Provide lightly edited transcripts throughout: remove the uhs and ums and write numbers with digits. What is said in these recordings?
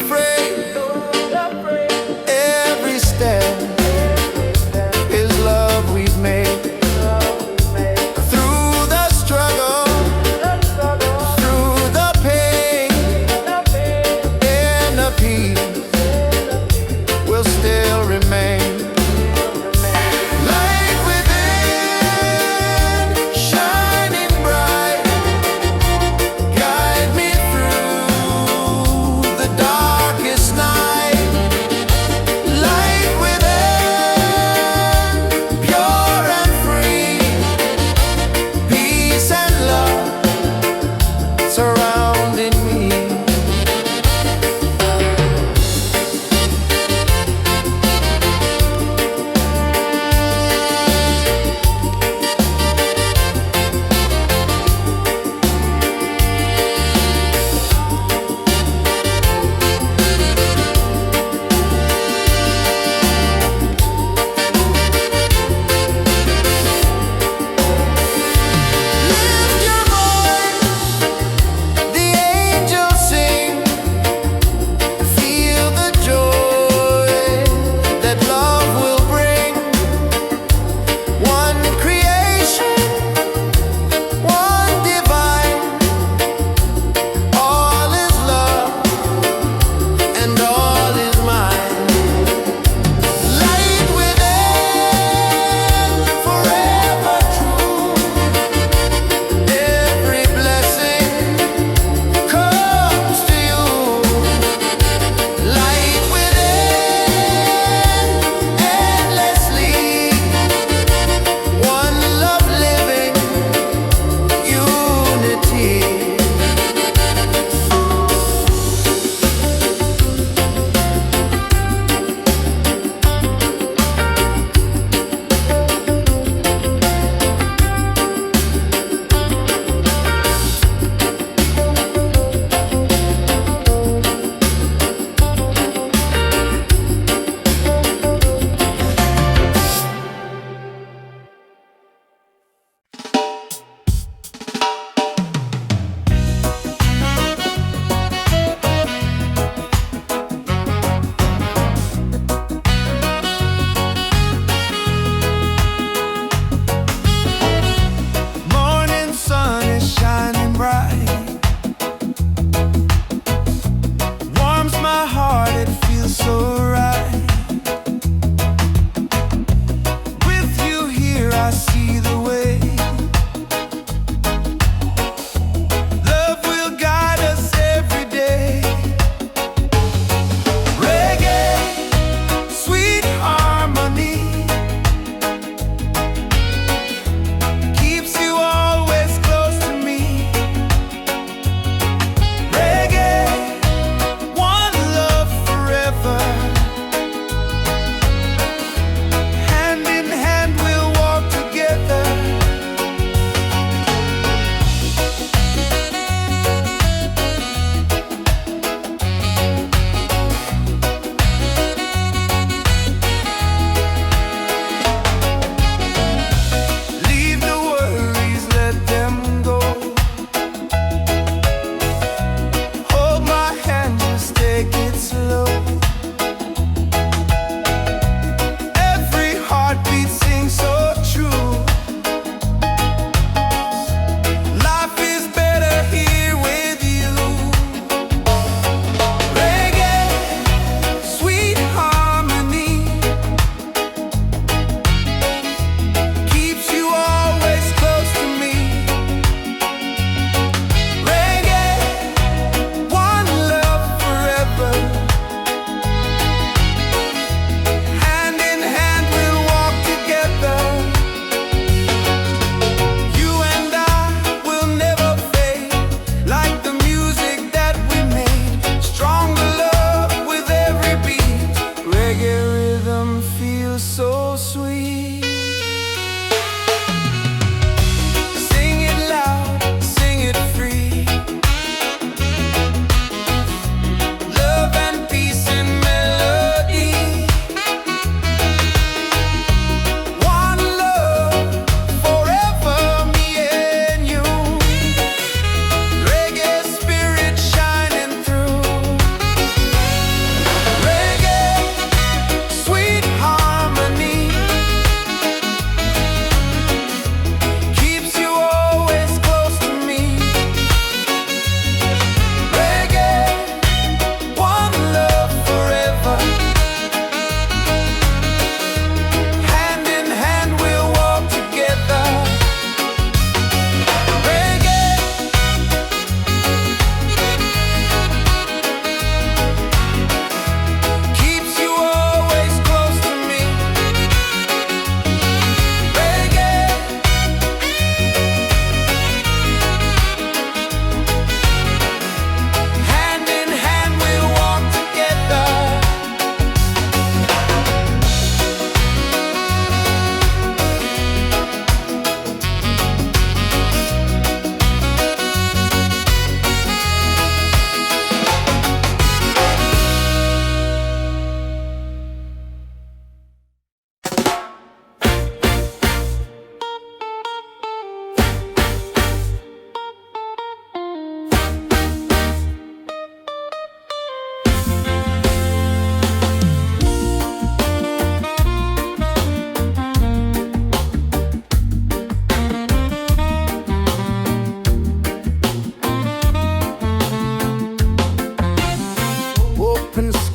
afraid. Every step is love we've made. Through the struggle, through the pain, and the peace will still remain. Light within, shining bright, guide me through the darkest night.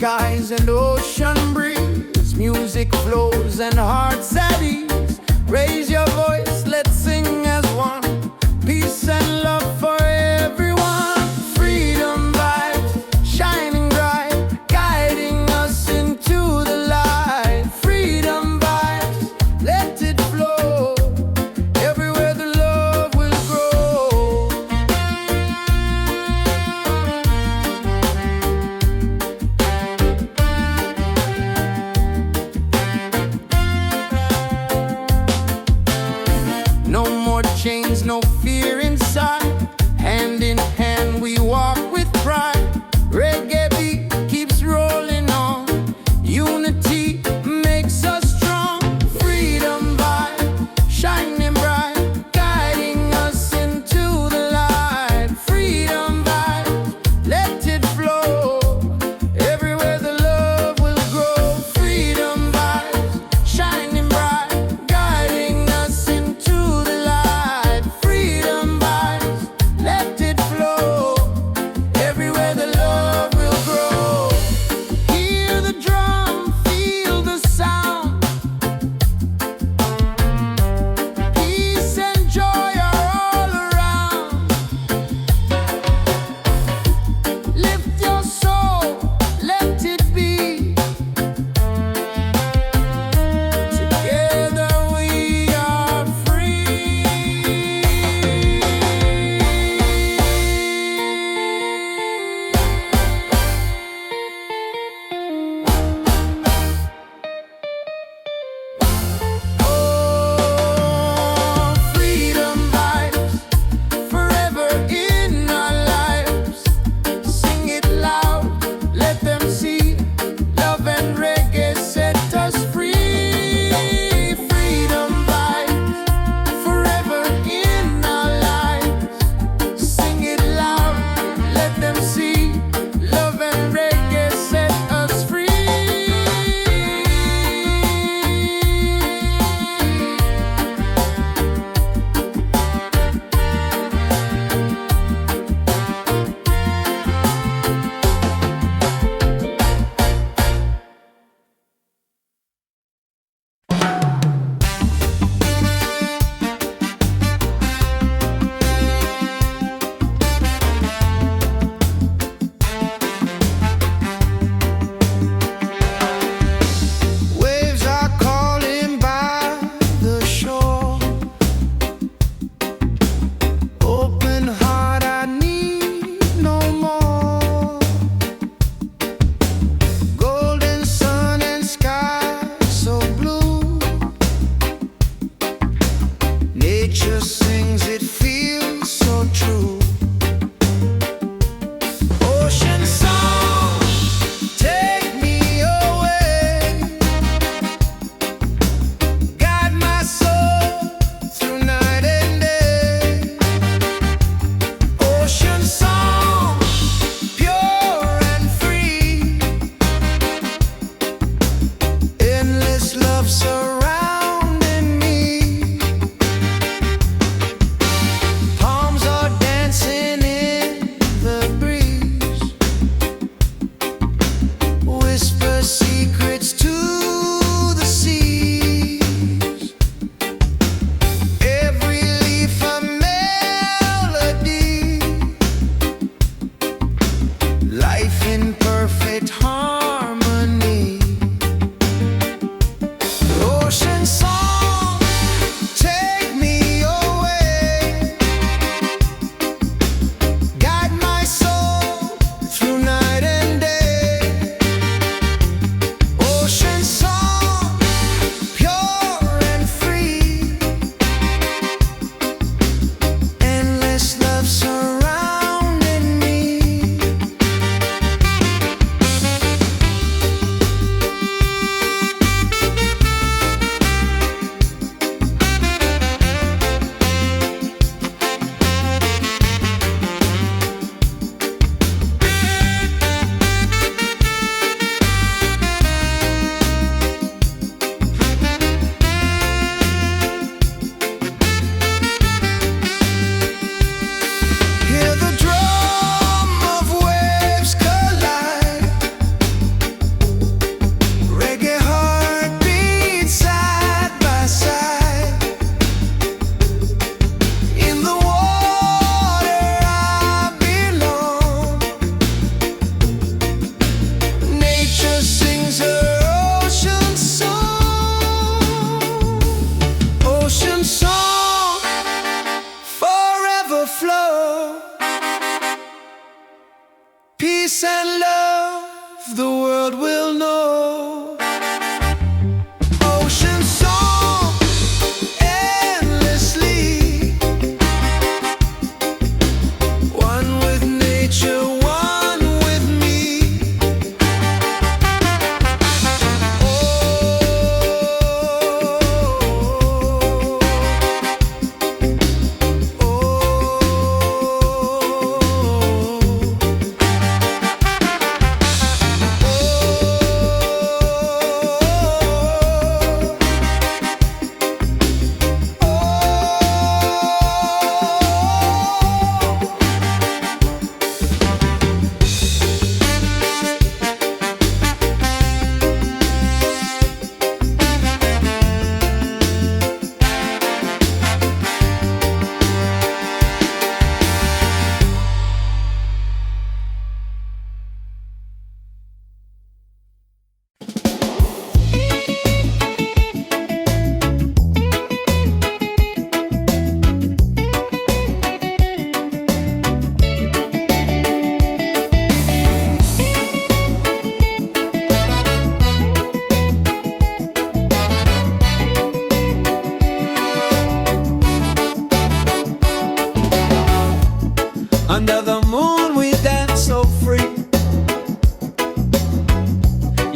skies and ocean breeze. Music flows and hearts at ease. Raise your voice, let's sing as one. Peace and love for everyone. Freedom vibes, shining bright, guiding us into the light. Freedom vibes, let it flow. Everywhere the love will grow.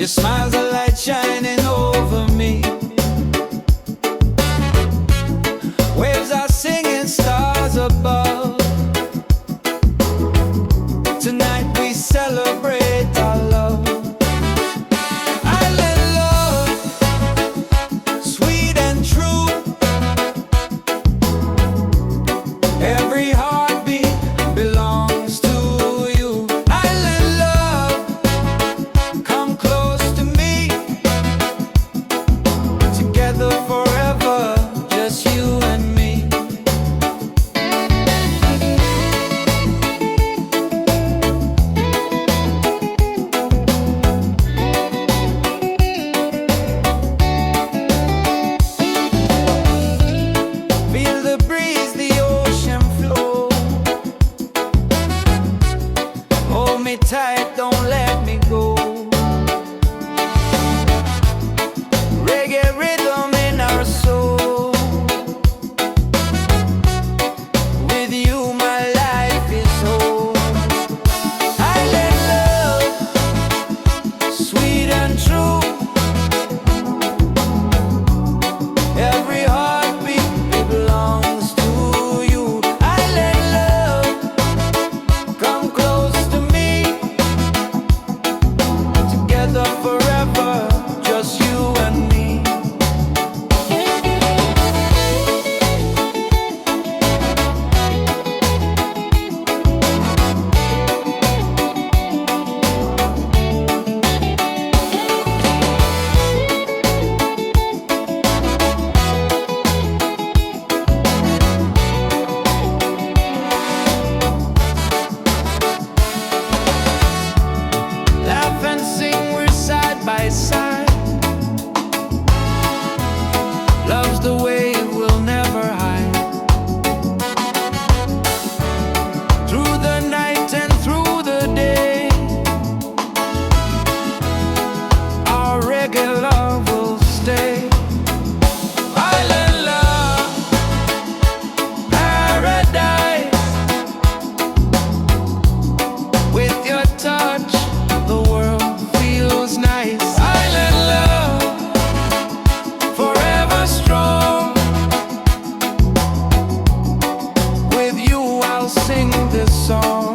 Your smile's a light shining over me. Waves are singing, stars above. Tonight we celebrate our love. Island love, sweet and true. Every heartbeat belongs to you. Island love, come close to me. Together forever, just you and me. Feel the breeze, the ocean flow. Hold me tight, don't let me go. Reggae rhythm in our soul. With you my life is whole. Island love, sweet and true. Every heartbeat belongs to you. Island love, come close to me. Together forever, just you and me. Laugh and sing, we're side by side. Love's the wave we'll never hide. Through the night and through the day, our reggae love will stay. Island love, paradise. With your touch, the world feels nice. Island love, forever strong. With you I'll sing this song.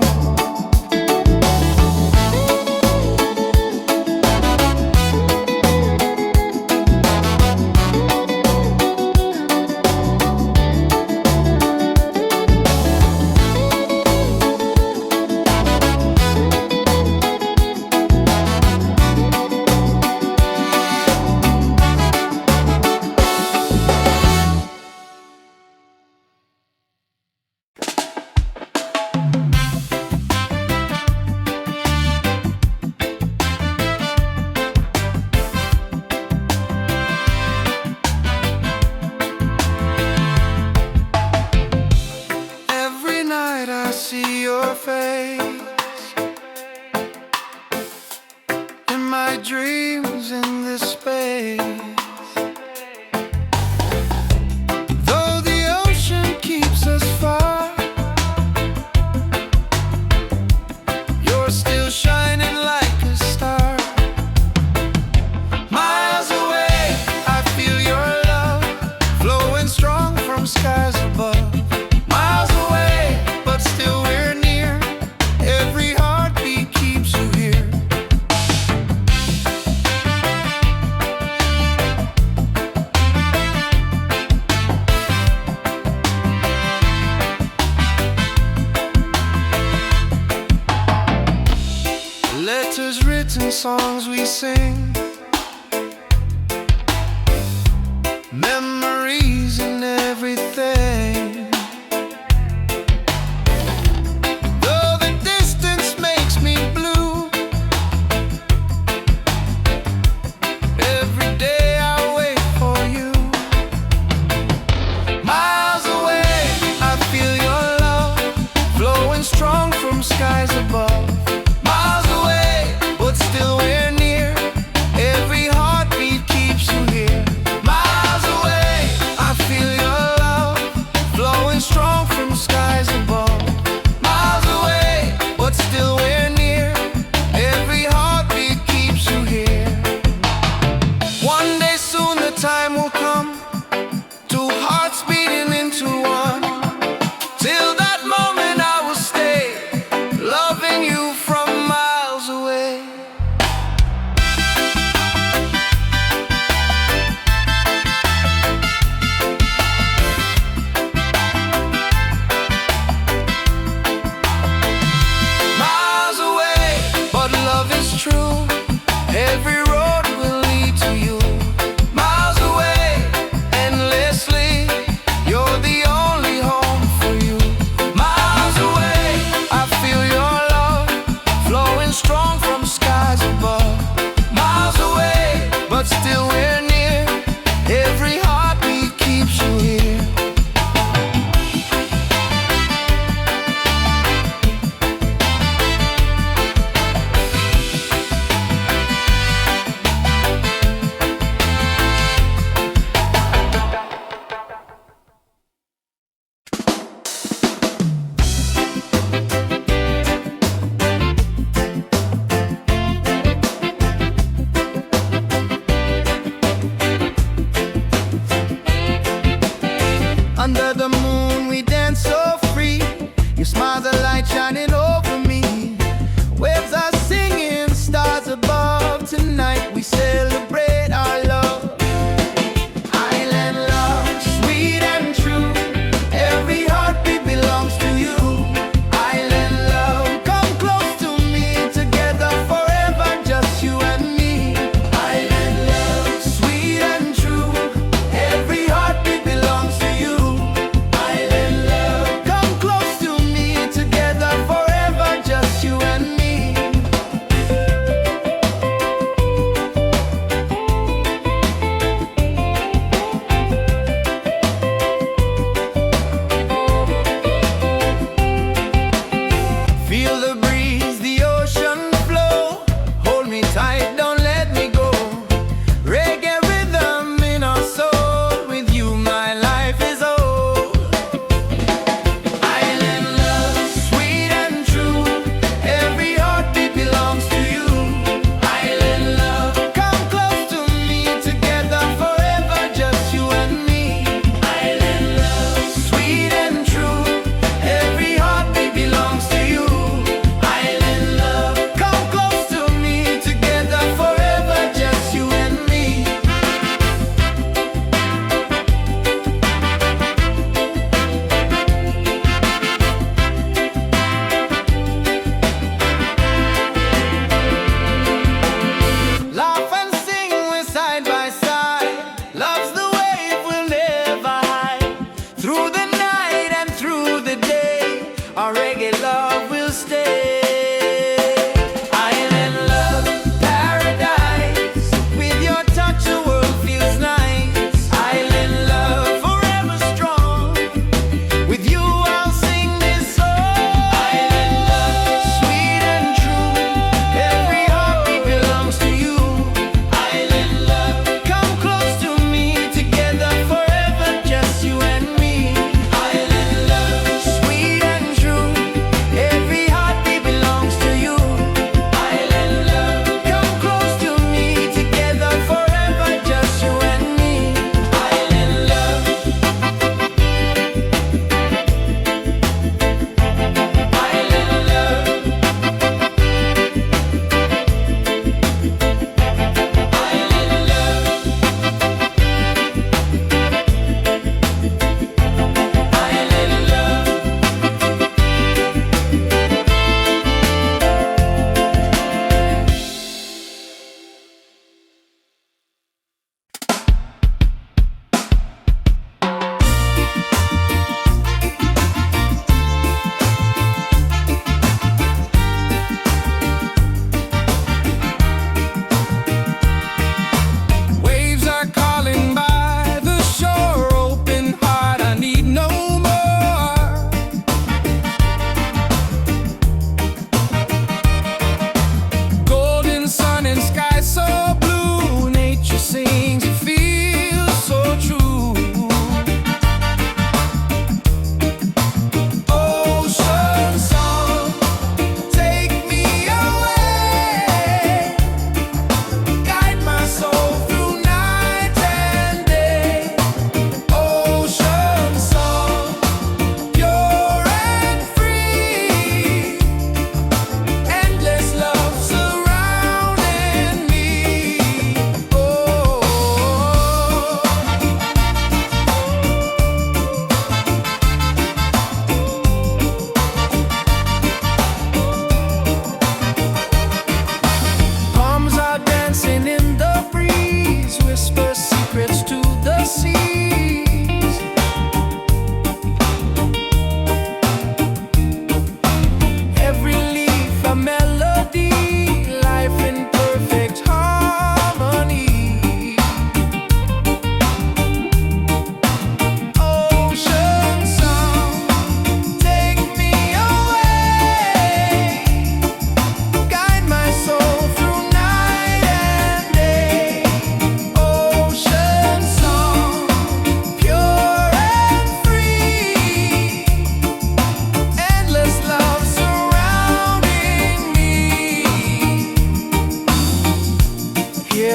Every night I see your face in my dreams in this space. Though the ocean keeps us far, you're still shining like a star. Miles away, I feel your love flowing strong from skies above. Miles away, but still we're near. Every heartbeat keeps you here. Letters written, songs we sing, memories and everything. Though the distance makes me blue, every day I wait for you. Miles away, I feel your love flowing strong from skies above. Miles away, but still we're near.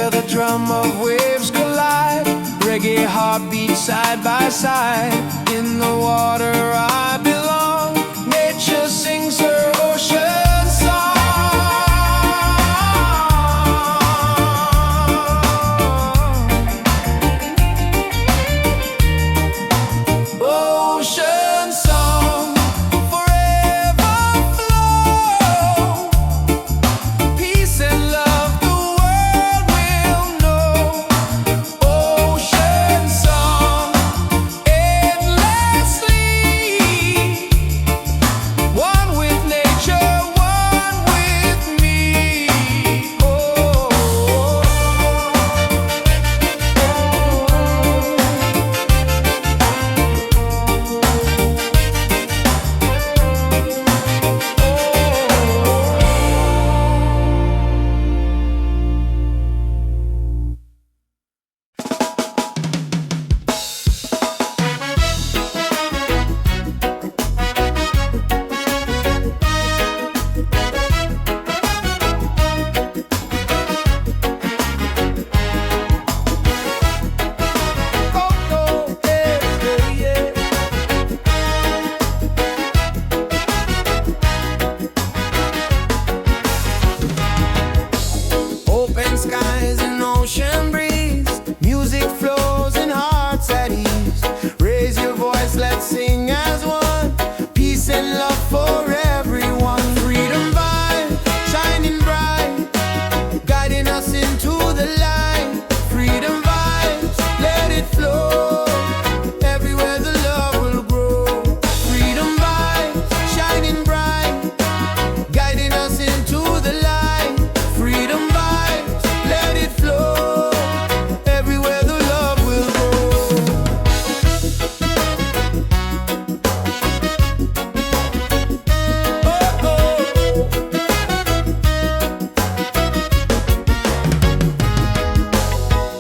where the drum of waves collide. Reggae heartbeats side by side. In the water I belong. Nature sings her ocean song. Ocean song, forever flow. Peace and love the world will know. Ocean song, endlessly. One with nature, one with me. Oh. Open skies and ocean breeze. Music flows and hearts at ease. Raise your voice, let's sing as one. Peace and love for everyone. Freedom vibe, shining bright, guiding us into the light. Freedom vibes, let it flow. Everywhere the love will grow. Freedom vibes, shining bright, guiding us into the light. Freedom vibes, let it flow. Everywhere the love will grow. Oh, oh.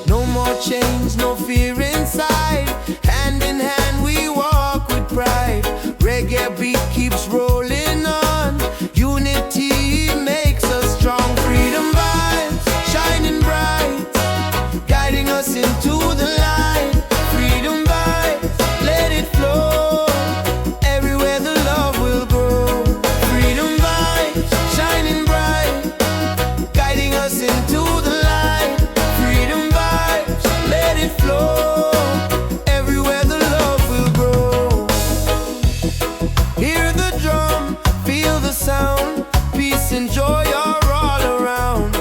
No more chains, no fear inside. Hand in hand we walk with pride. Reggae beat keeps rolling on. Unity makes us strong. Freedom vibes, shining bright, guiding us into the light. Freedom vibes, let it flow. Everywhere the love will grow. Freedom vibes, shining bright, guiding us into the light. Freedom vibes, let it flow. Everywhere the love will grow. Hear the drum, feel the sound. Peace and joy are all around.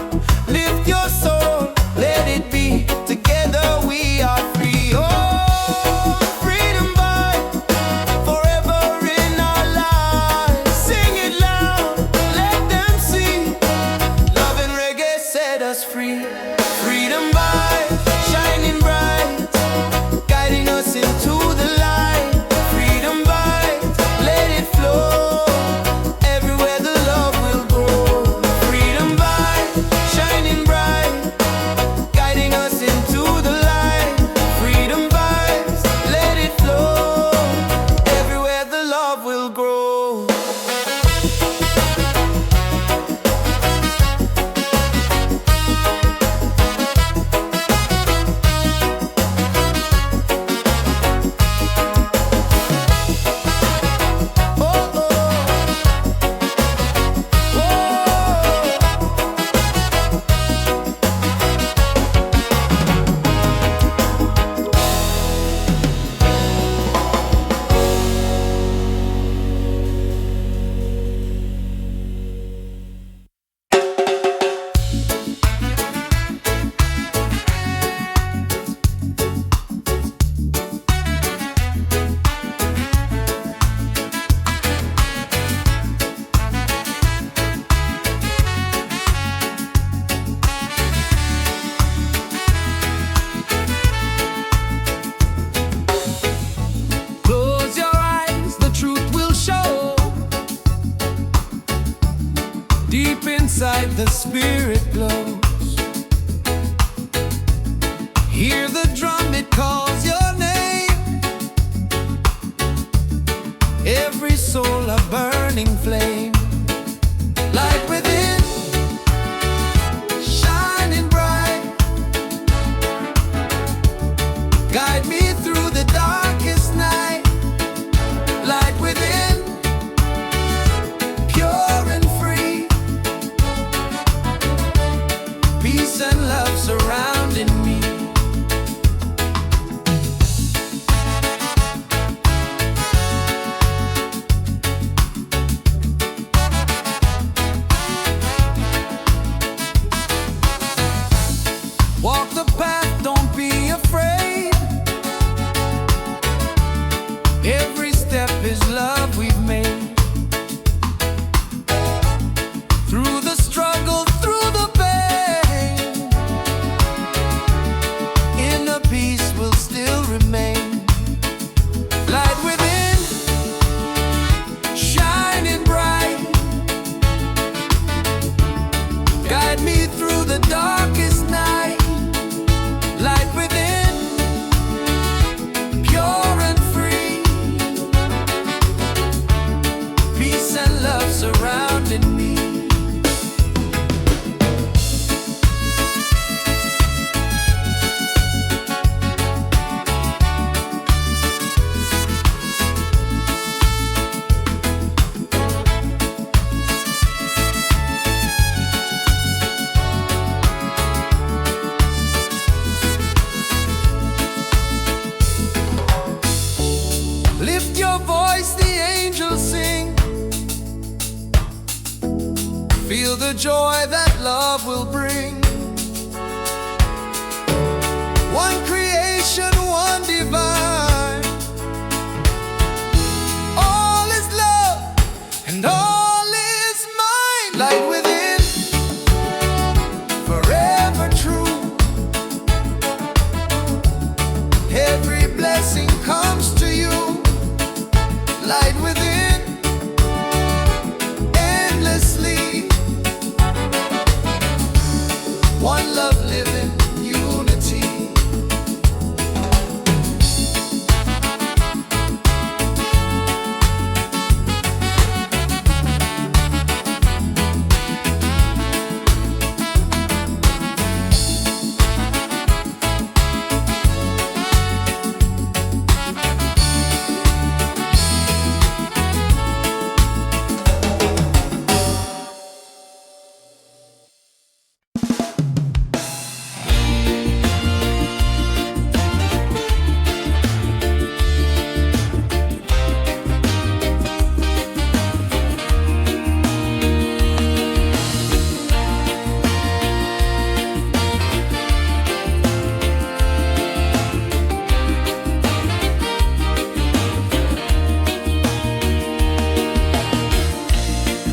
Lift your soul, let it be. Together we are free. Oh, freedom vibe, forever in our lives. Sing it loud, let them see. Love and reggae set us free. Freedom vibe, shining bright, guiding us into the light. Freedom vibes, let it flow. Everywhere the love will grow. Freedom vibes, shining bright, guiding us into the light. Freedom vibes, let it flow. Everywhere the love will grow. Oh, oh. Close your eyes, the truth will show. Deep inside the spirit glows. Hear the drum, it calls your name. Every soul a burning flame. Light within, shining bright, love surrounding me. Walk the path, don't be afraid. Every step is love we've made. Through the struggle, through the pain, inner peace will still remain. Light within, shining bright. Guide me through the darkest night. Light within, pure and free. Peace and love surrounding me. Lift your voice, the angels sing. Feel the joy that love will bring. One creation, one divine. All is love and all is mine. Light within, forever true. Every blessing comes to you. Light within, endlessly. One love living, unity.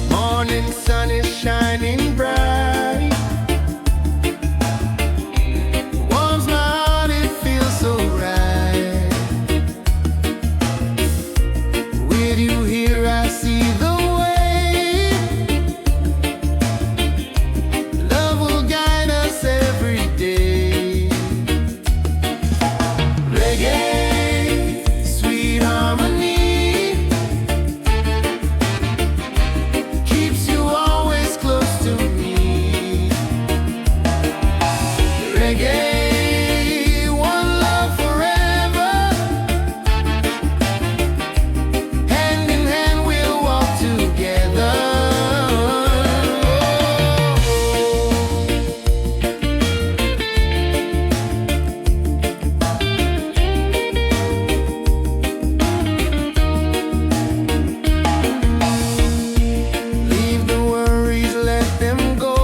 Morning sun is shining bright. Warms my heart, it feels so right. With you here I see the way. Love will guide us every day. Reggae, sweet harmony, keeps you always close to me. Reggae, one love forever. Hand in hand we'll walk together. Leave the worries, let them go.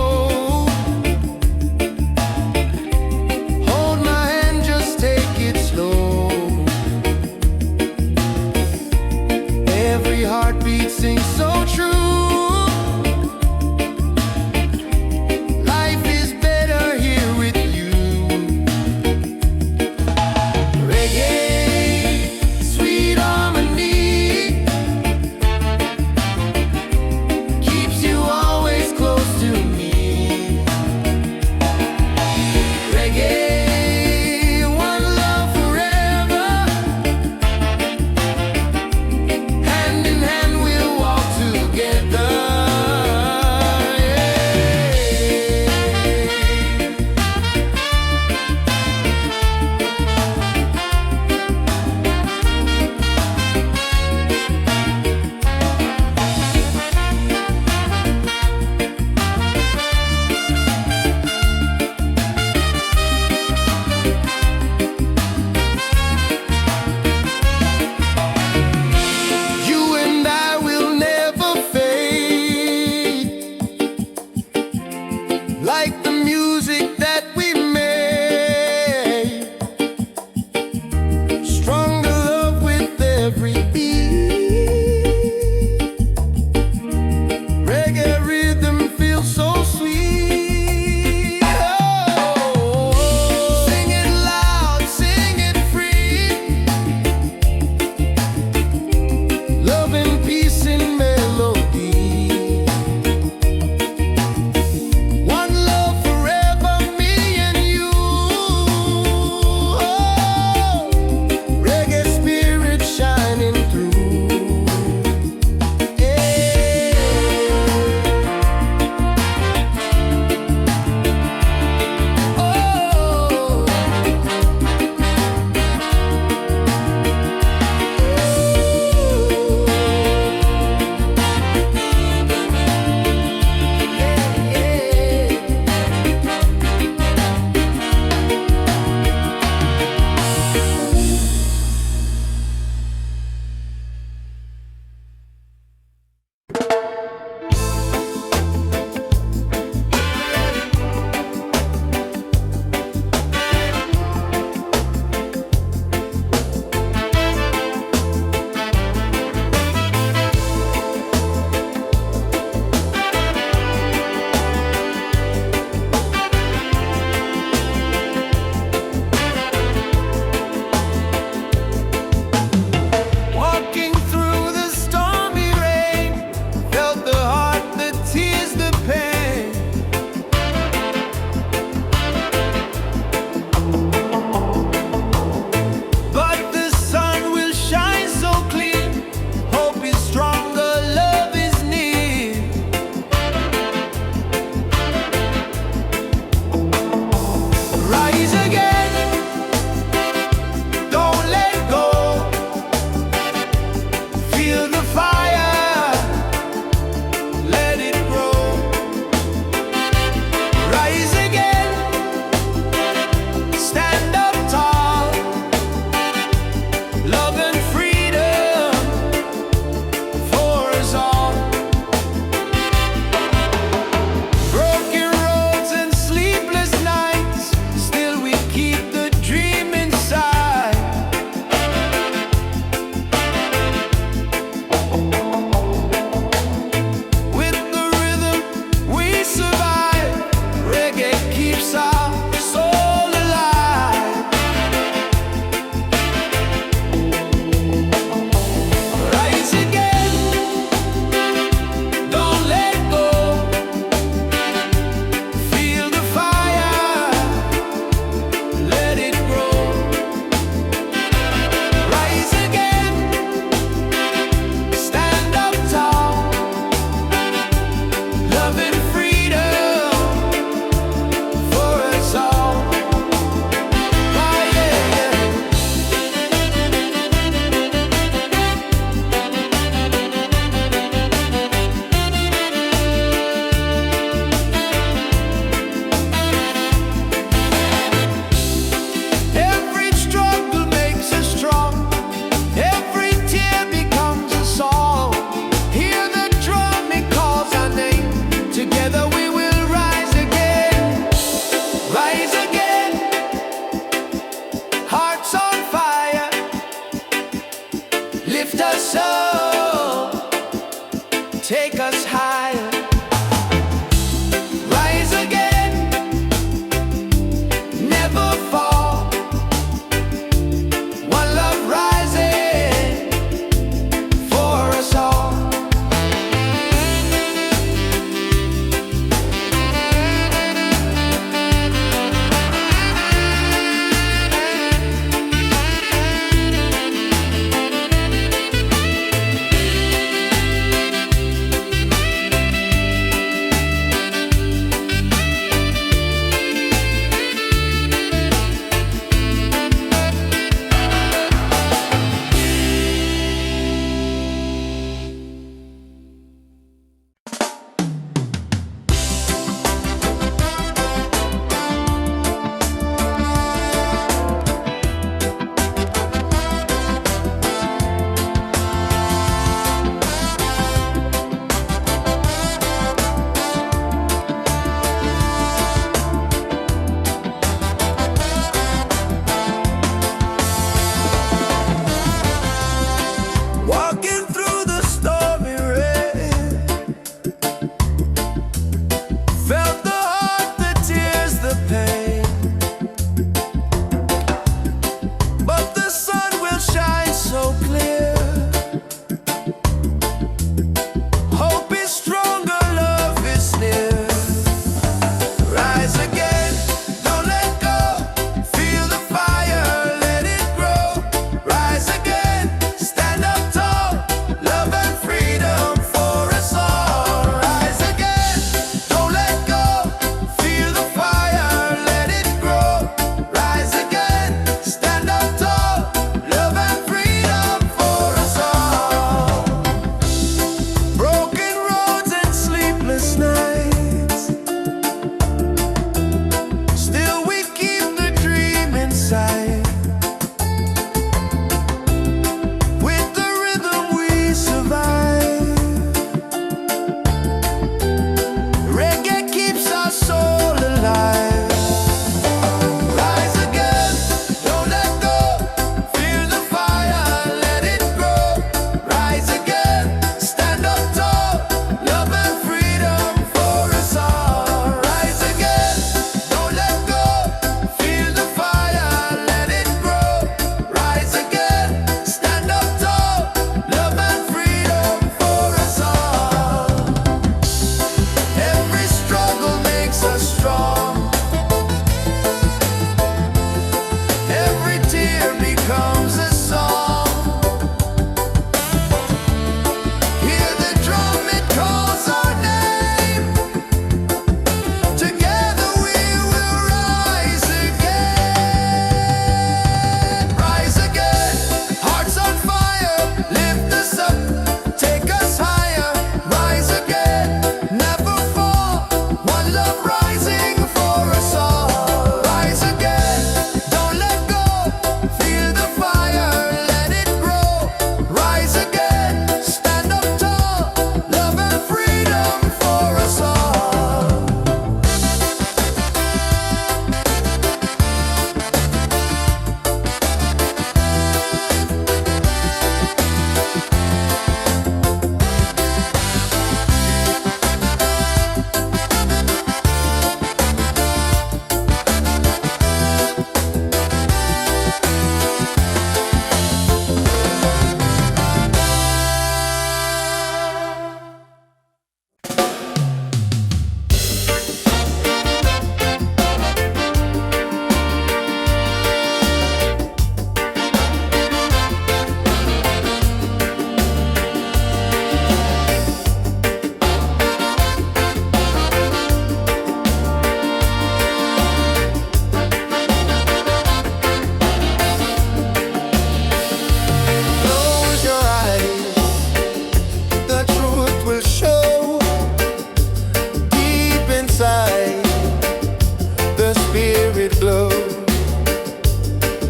it glow.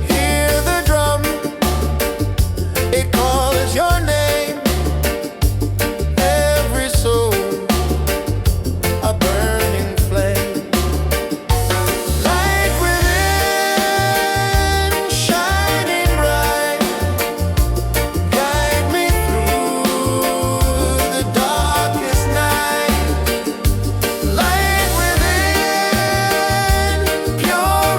Hear the drum, it calls your name. Every soul a burning flame. Light within, shining bright, guide me through the darkest night. Light within, pure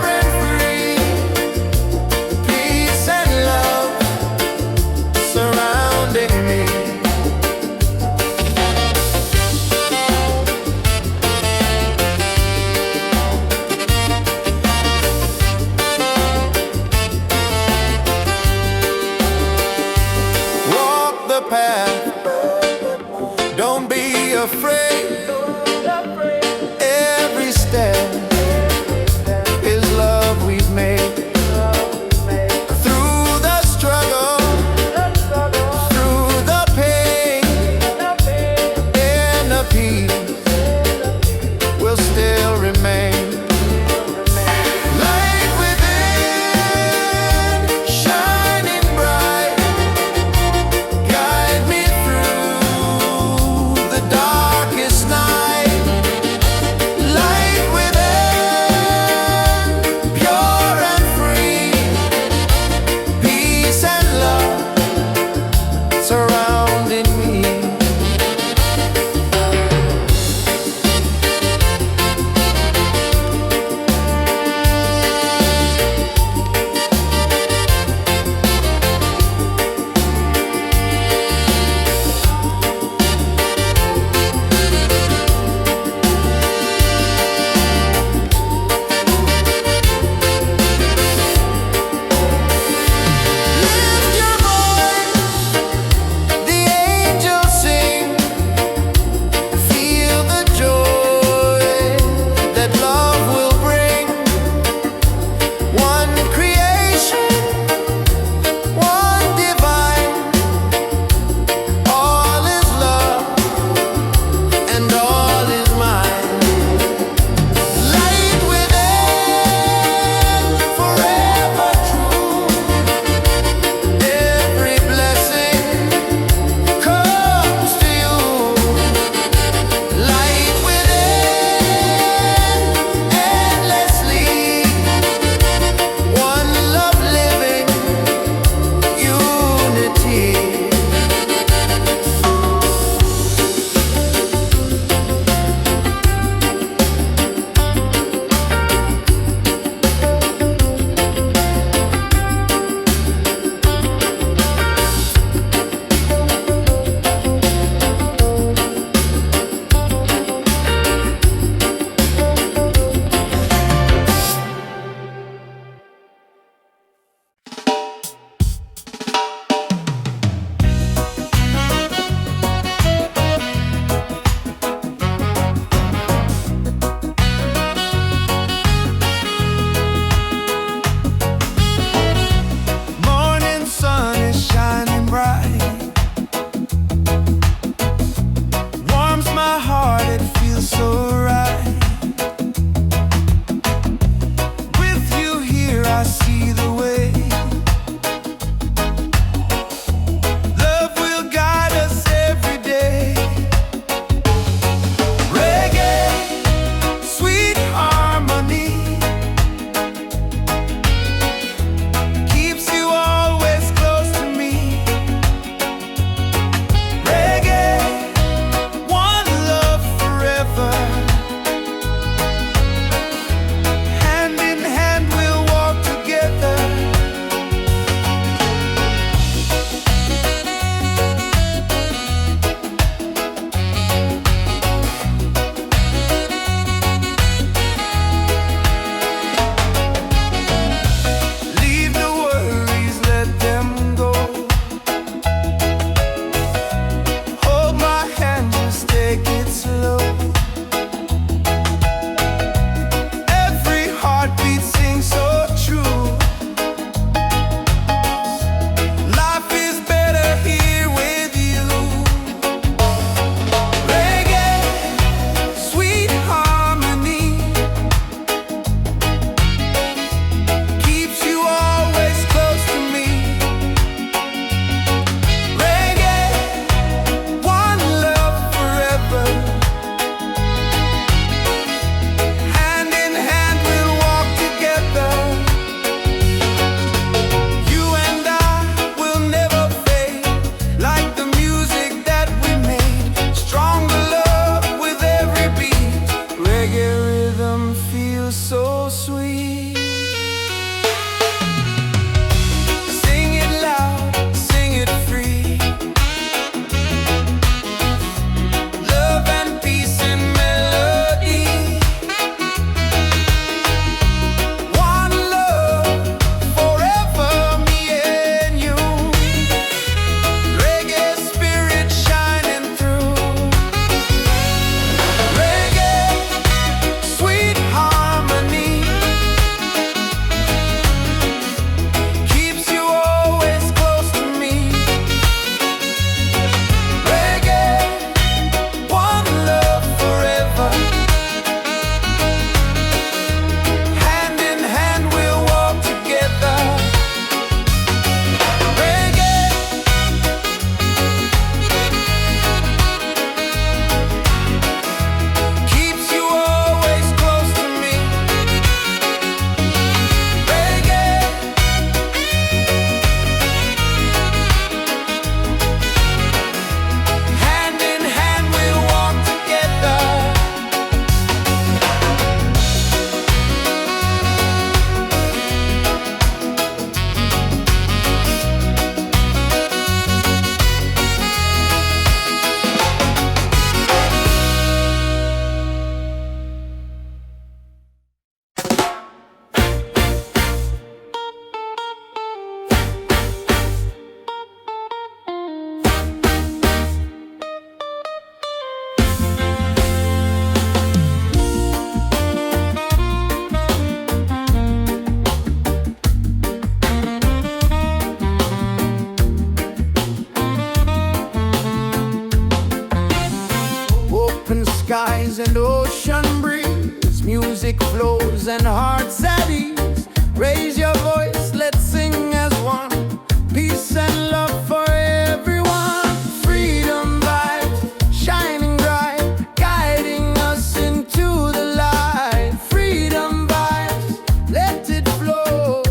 music flows and hearts at ease. Raise your voice, let's sing as one. Peace and love for everyone. Freedom vibes, shining bright, guiding us into the light. Freedom vibes, let it flow.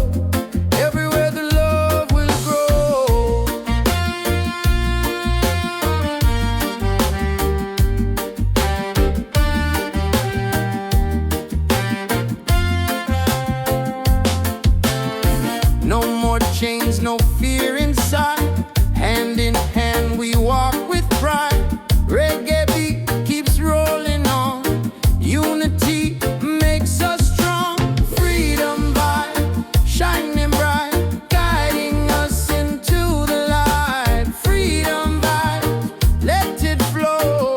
Everywhere the love will grow. No more chains, no fear inside. Hand in hand we walk with pride. Reggae beat keeps rolling on. Unity makes us strong. Freedom vibe, shining bright, guiding us into the light. Freedom vibe, let it flow.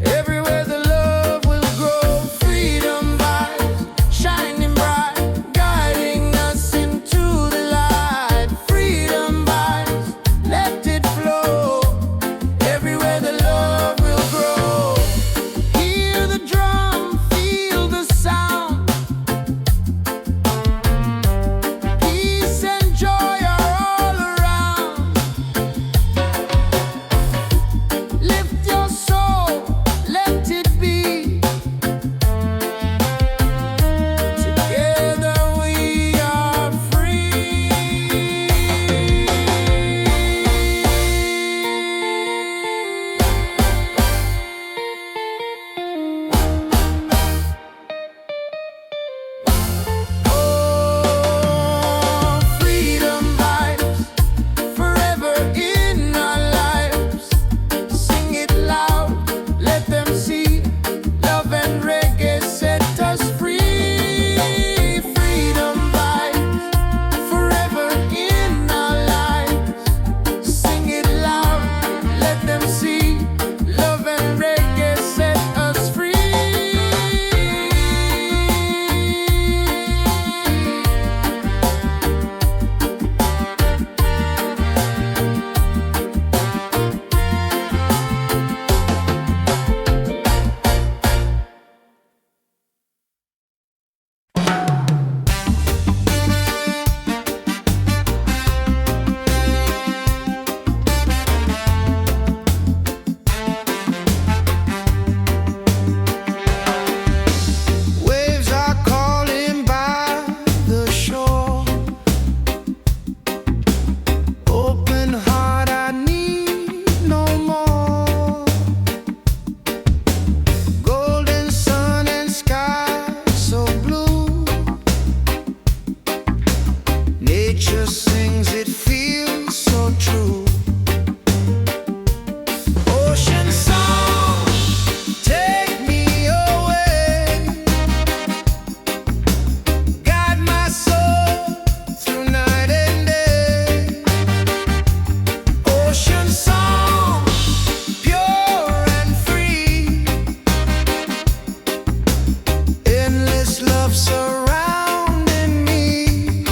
Everywhere the love will grow. Freedom vibes, shining bright, guiding us into the light. Freedom vibes, let it flow. Everywhere the love will grow. Hear the drum, feel the sound. Peace and joy are all around. Lift your soul, let it be. Together we are free. Oh, freedom vibes, forever in our lives. Sing it loud, let them see. Love and reggae set us free. Freedom vibes, forever in our lives. Sing it loud, let them see. Love and reggae set us free. Waves are calling by the shore. Open heart, I need no more. Golden sun and sky so blue. Nature sings, it feels so true. Ocean song, take me away. Guide my soul through night and day. Ocean song, pure and free. Endless love surrounding me.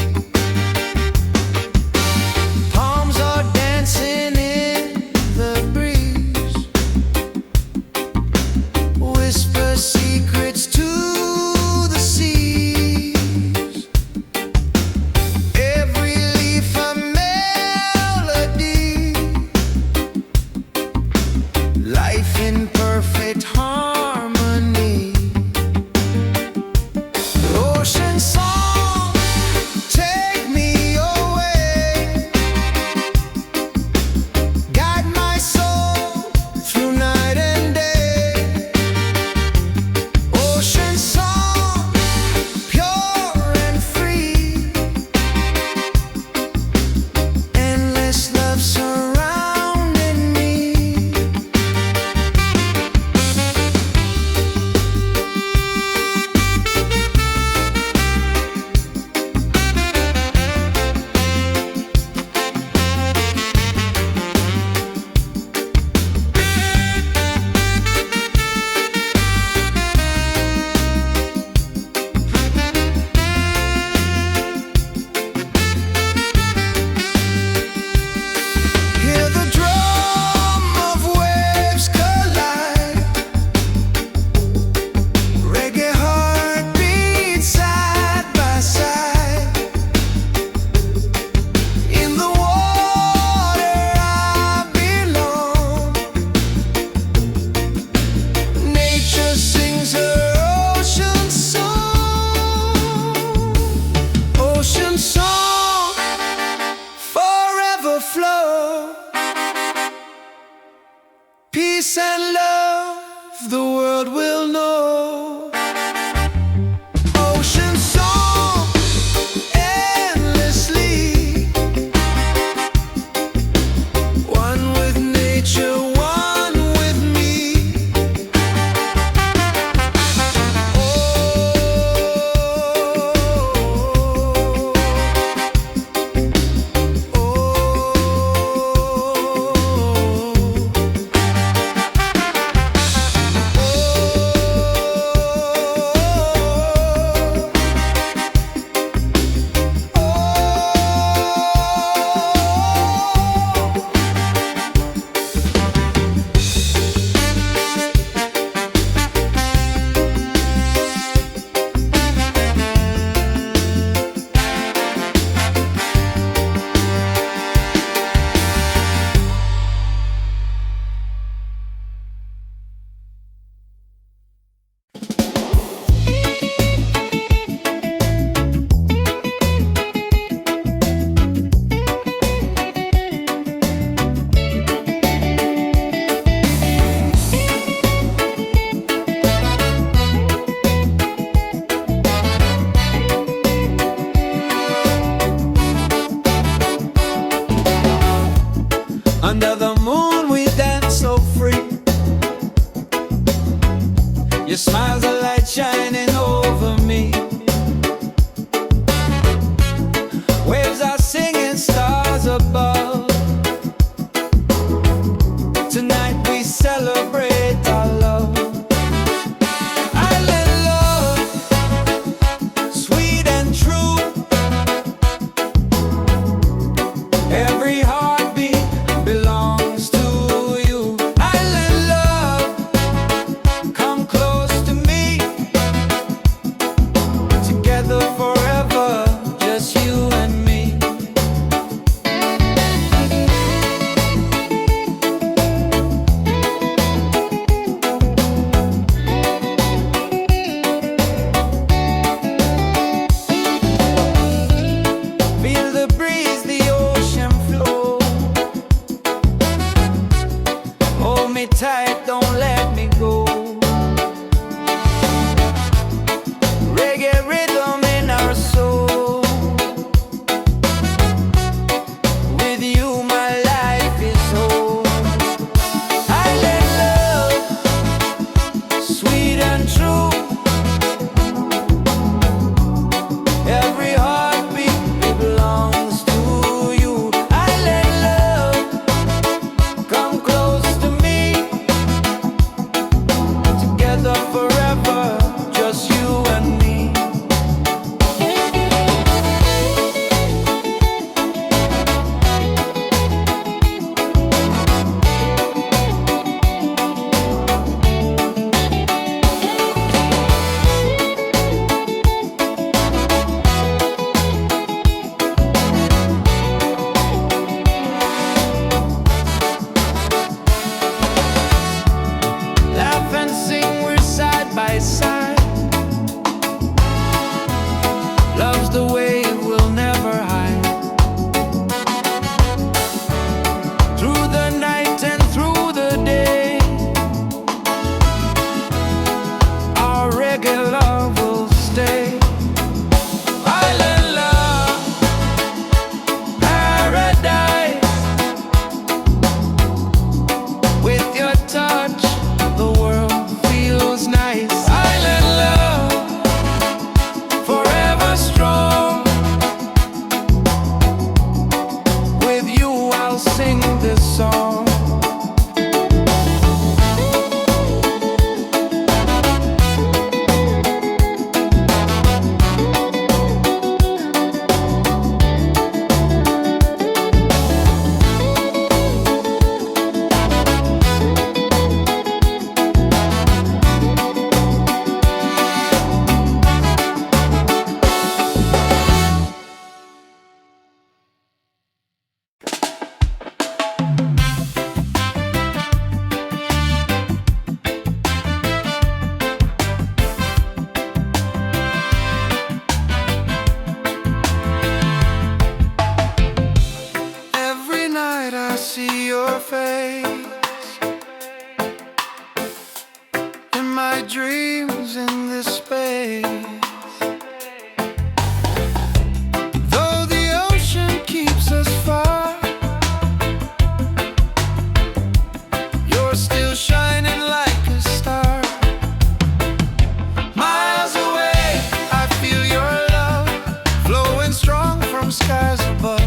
from skies above.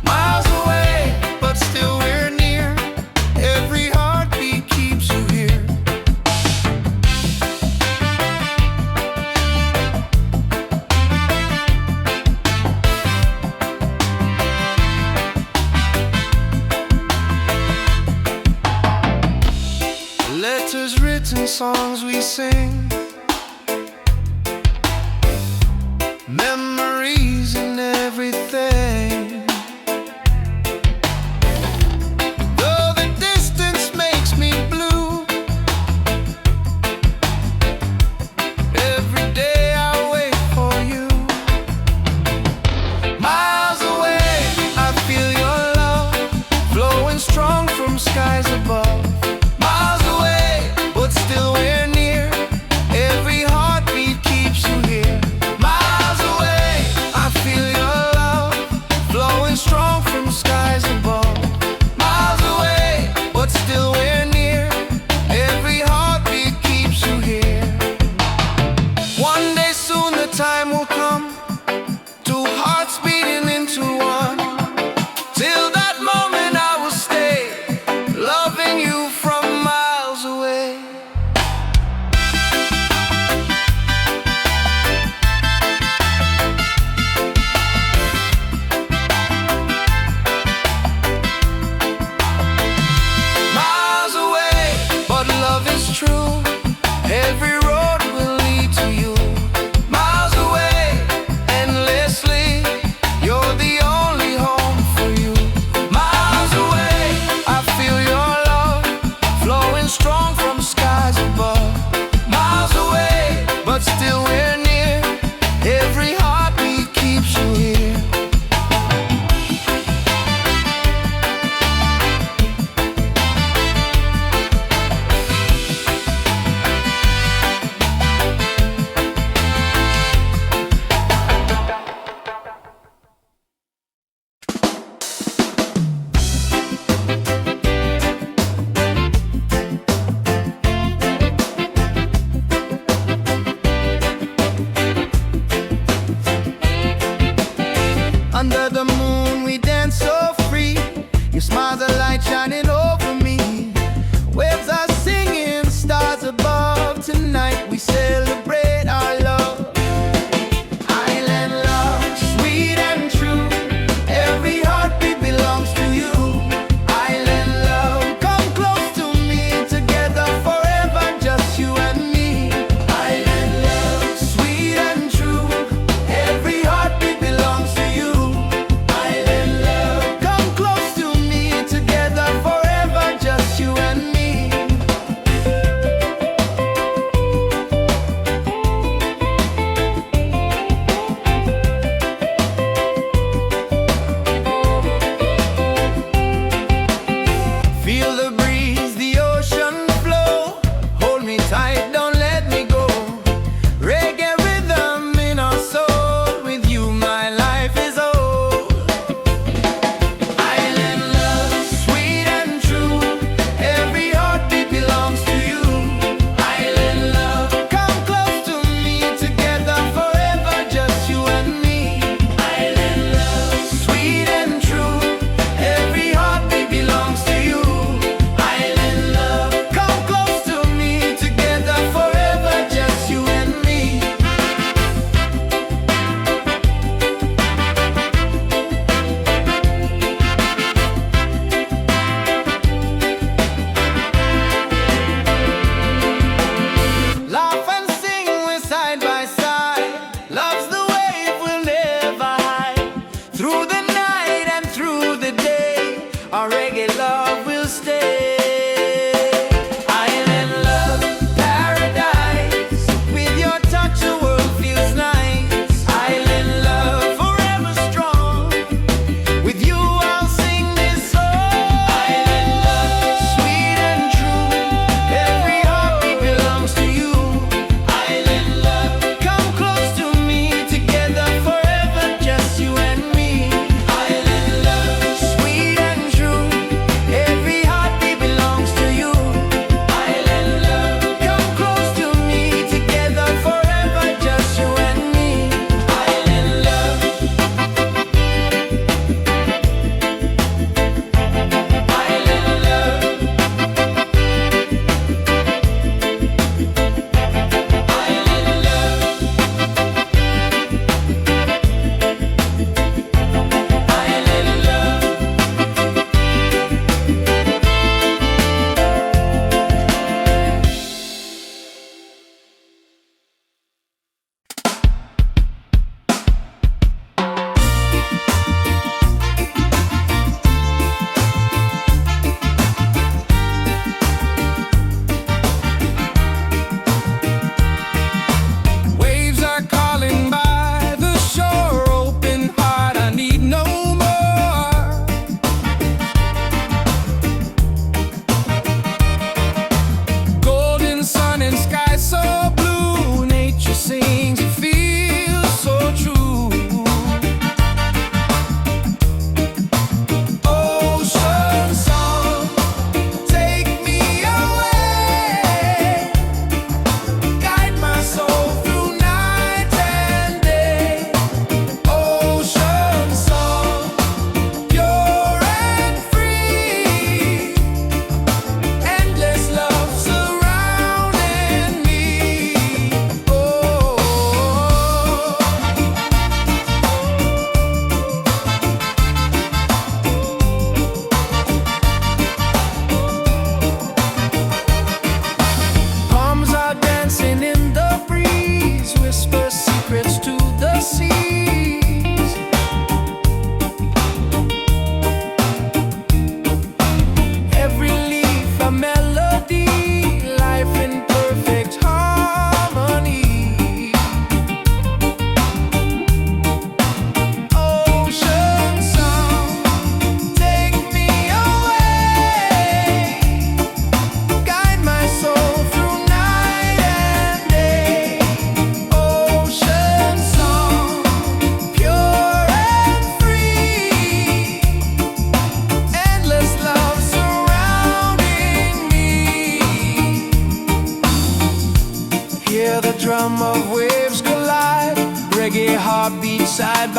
Miles away, but still we're near. Every heartbeat keeps you here. Letters written, songs we sing, memories and everything. Though the distance makes me blue, every day I wait for you. Miles away, I feel your love flowing strong from skies above. Miles away, but still we're near. Every heartbeat keeps you here. Miles away, I feel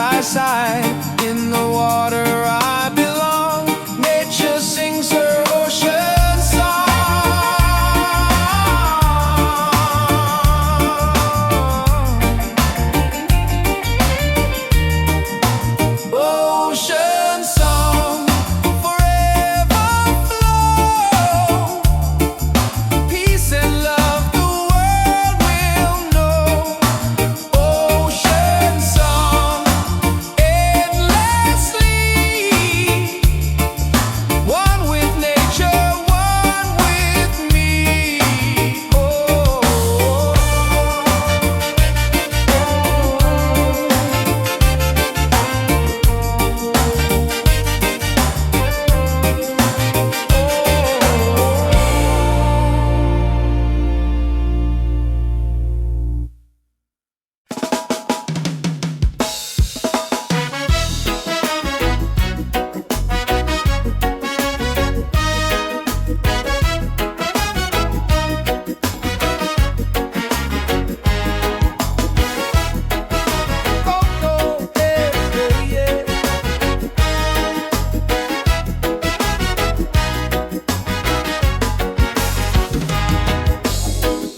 by side. In the water I belong. Nature sings her ocean song. Ocean song, forever flow. Peace and love the world will know. Ocean song, endlessly. One with nature, one with me. Oh.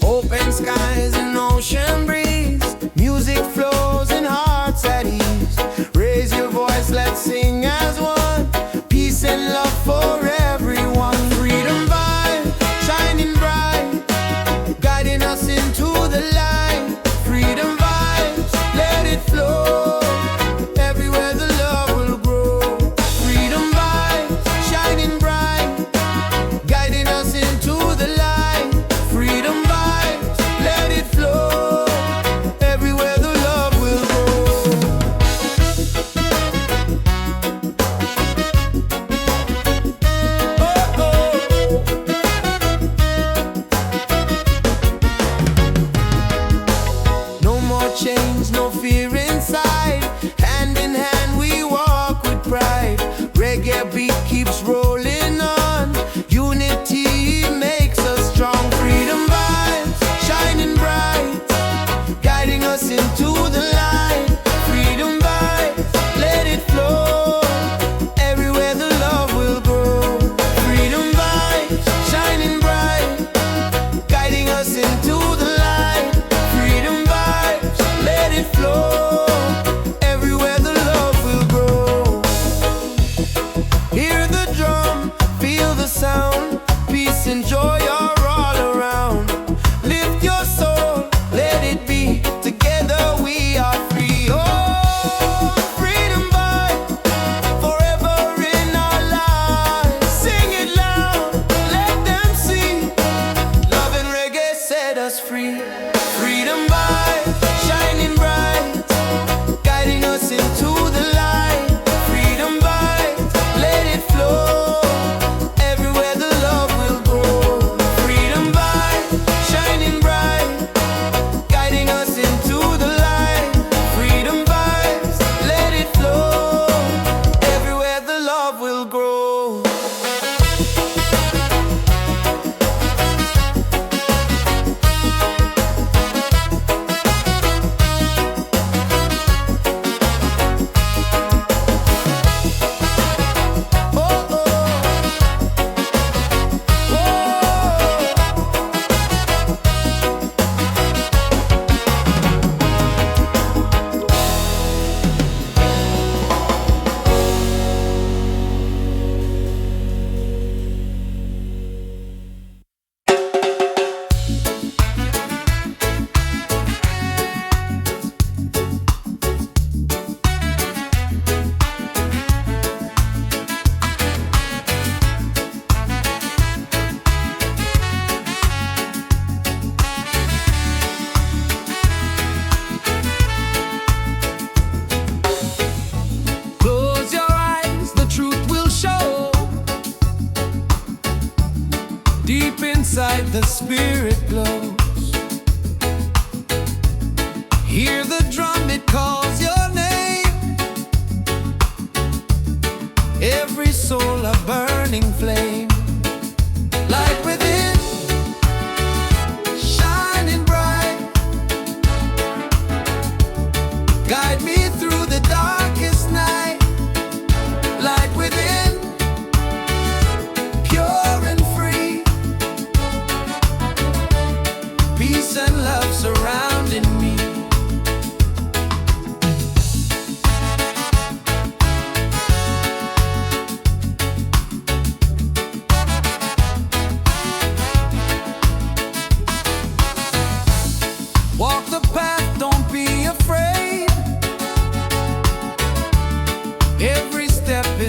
Open skies and ocean breeze. Music flows and hearts at ease. Raise your voice, let's sing as one. Peace and love for everyone. Freedom vibe, shining bright, guiding us into the light. Freedom vibes, let it flow. Everywhere the love will grow. Freedom vibes, shining bright, guiding us into the light. Freedom vibes, let it flow. Everywhere the love will grow. Oh, oh. No more chains, no fear inside. Hand in hand we walk with pride. Reggae beat keeps rolling on. Unity makes us strong. Freedom vibes, shining bright, guiding us into the light. Freedom vibes, let it flow. Everywhere the love will grow. Freedom vibes, shining bright, guiding us into the light. Freedom vibes, let it flow. Everywhere the love will grow. Hear the drum, feel the sound. Peace and joy are all around. Lift your soul, let it be. Together we are free. Oh, freedom vibe, forever in our lives. Sing it loud, let them see. Love and reggae set us free. Freedom vibe, shining bright, guiding us into the light. Freedom vibe, let it flow. Everywhere the love will grow. Freedom vibe, shining bright, guiding us into the light. Freedom vibes, let it flow. Everywhere the love will grow. Oh, oh. Close your eyes, the truth will show. Deep inside the spirit glows. Hear the drum, it calls your name. Every soul a burning flame. Light within, shining bright. Guide me through the dark.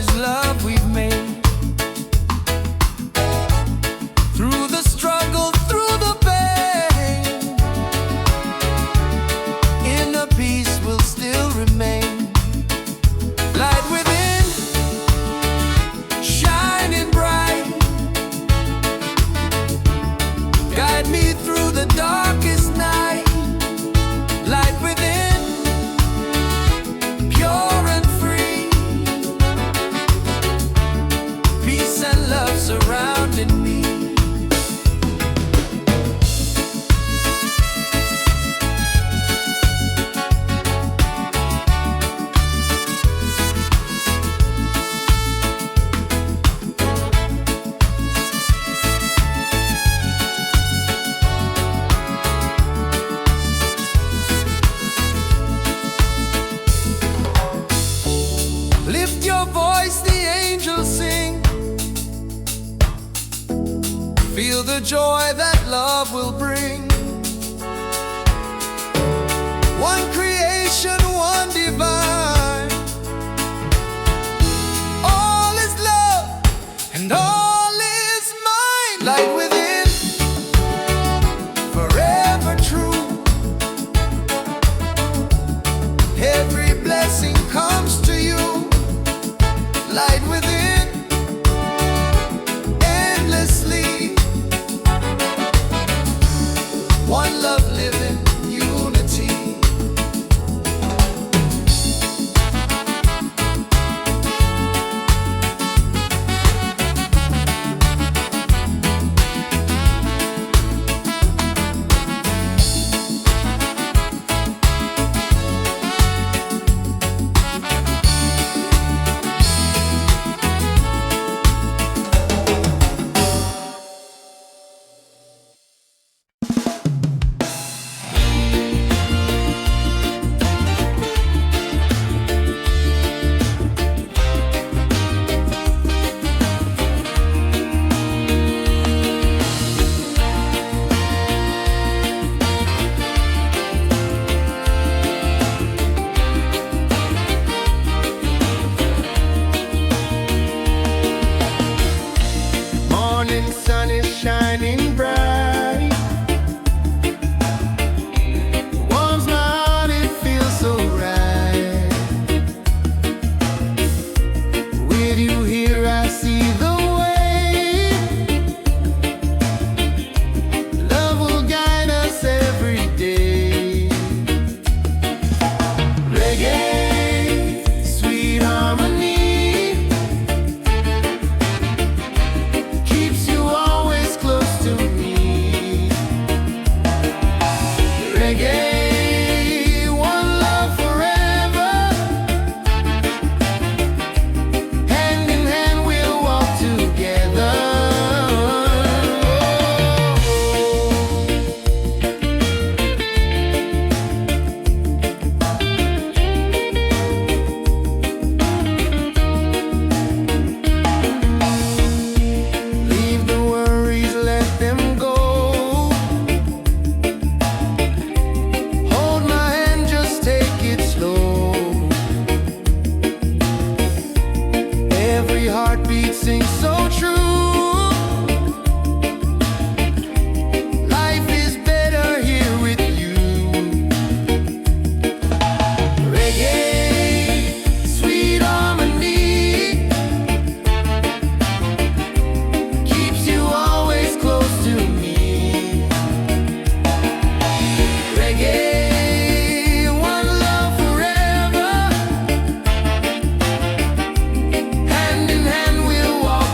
is love we've made. Through the struggle, through the pain, inner peace will still remain. Light within, shining bright, guide me through the darkest night. Light within, pure and free, peace and love surrounding me. Lift your voice, the angels sing. Feel the joy that love will bring. One creation, one divine. All is love and all is mine. Light within, forever true. Every blessing comes to you. Light within, endlessly. One love living, unity. Morning sun is shining bright, warms my heart, it feels so right. With you here I see the way. Love will guide us every day. Reggae, sweet harmony, keeps you always close to me. Reggae, one love forever. Hand in hand we'll walk together. Leave the worries, let them go. Hold my hand, just take it slow. Every heartbeat sings so true. Life is better here with you. Reggae, sweet harmony, keeps you always close to me. Reggae, one love forever. Hand in hand we'll walk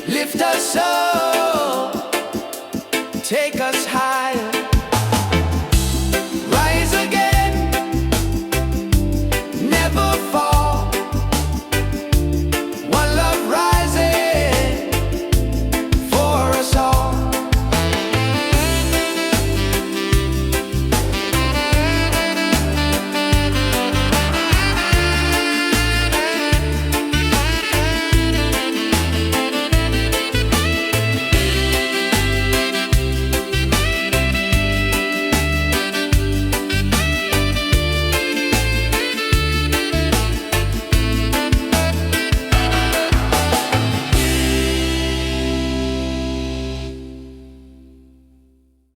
Lift us up, take us higher.